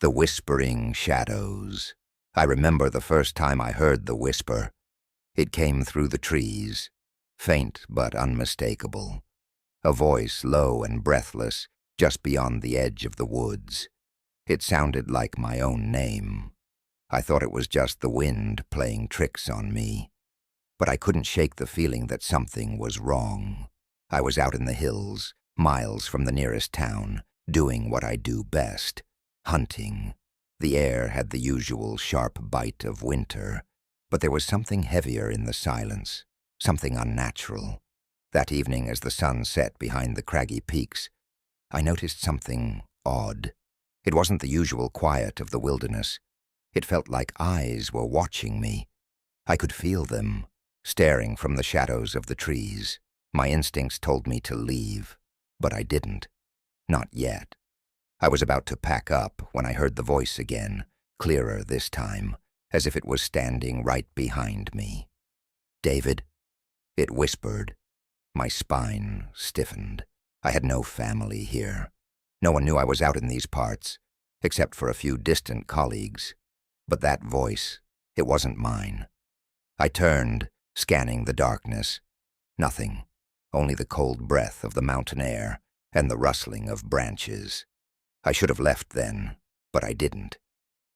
The whispering shadows. I remember the first time I heard the whisper. It came through the trees, faint but unmistakable. A voice low and breathless, just beyond the edge of the woods. It sounded like my own name. I thought it was just the wind playing tricks on me. But I couldn't shake the feeling that something was wrong. I was out in the hills, miles from the nearest town, doing what I do best. Hunting. The air had the usual sharp bite of winter, but there was something heavier in the silence, something unnatural. That evening, as the sun set behind the craggy peaks, I noticed something odd. It wasn't the usual quiet of the wilderness. It felt like eyes were watching me. I could feel them, staring from the shadows of the trees. My instincts told me to leave, but I didn't. Not yet. I was about to pack up when I heard the voice again, clearer this time, as if it was standing right behind me. "David?" It whispered. My spine stiffened. I had no family here. No one knew I was out in these parts, except for a few distant colleagues. But that voice, it wasn't mine. I turned, scanning the darkness. Nothing, only the cold breath of the mountain air and the rustling of branches. I should have left then, but I didn't.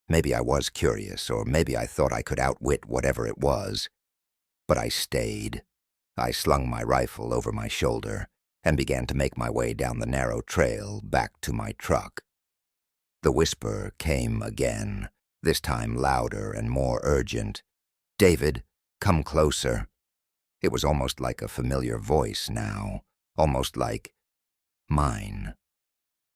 Maybe I was curious, or maybe I thought I could outwit whatever it was. But I stayed. I slung my rifle over my shoulder and began to make my way down the narrow trail back to my truck. The whisper came again, this time louder and more urgent. "David, come closer." It was almost like a familiar voice now, almost like mine.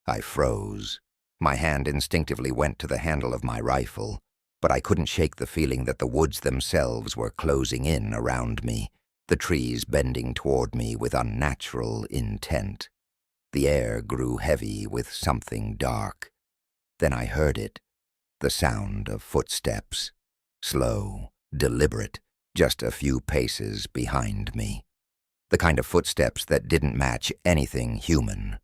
I froze. My hand instinctively went to the handle of my rifle, but I couldn't shake the feeling that the woods themselves were closing in around me, the trees bending toward me with unnatural intent. The air grew heavy with something dark. Then I heard it, the sound of footsteps, slow, deliberate, just a few paces behind me. The kind of footsteps that didn't match anything human.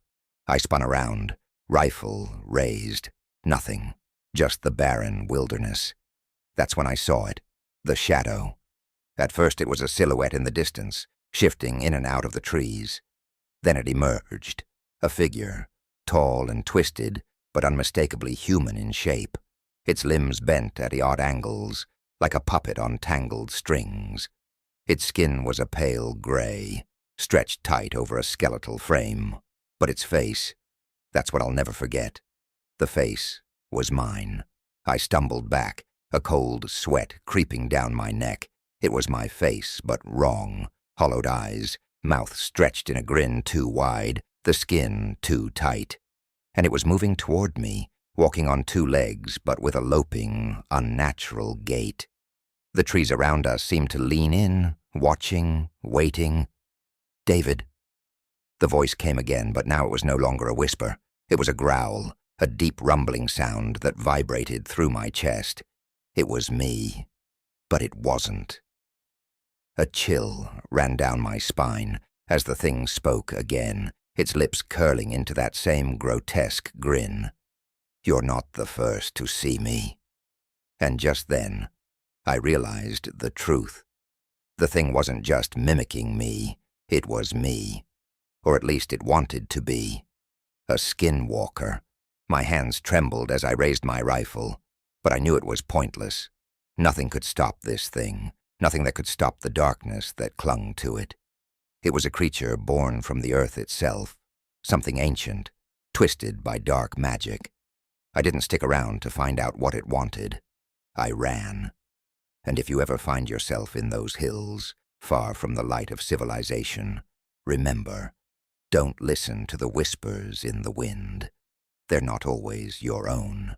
I spun around, rifle raised. Nothing, just the barren wilderness. That's when I saw it, the shadow. At first it was a silhouette in the distance, shifting in and out of the trees. Then it emerged, a figure, tall and twisted, but unmistakably human in shape. Its limbs bent at odd angles, like a puppet on tangled strings. Its skin was a pale gray, stretched tight over a skeletal frame. But its face, that's what I'll never forget. The face was mine. I stumbled back, a cold sweat creeping down my neck. It was my face, but wrong. Hollowed eyes, mouth stretched in a grin too wide, the skin too tight. And it was moving toward me, walking on two legs, but with a loping, unnatural gait. The trees around us seemed to lean in, watching, waiting. "David." The voice came again, but now it was no longer a whisper. It was a growl, a deep rumbling sound that vibrated through my chest. It was me, but it wasn't. A chill ran down my spine as the thing spoke again, its lips curling into that same grotesque grin. "You're not the first to see me." And just then, I realized the truth. The thing wasn't just mimicking me, it was me. Or at least it wanted to be. A skinwalker. My hands trembled as I raised my rifle, but I knew it was pointless. Nothing could stop this thing, nothing that could stop the darkness that clung to it. It was a creature born from the earth itself, something ancient, twisted by dark magic. I didn't stick around to find out what it wanted. I ran. And if you ever find yourself in those hills, far from the light of civilization, remember, don't listen to the whispers in the wind. They're not always your own.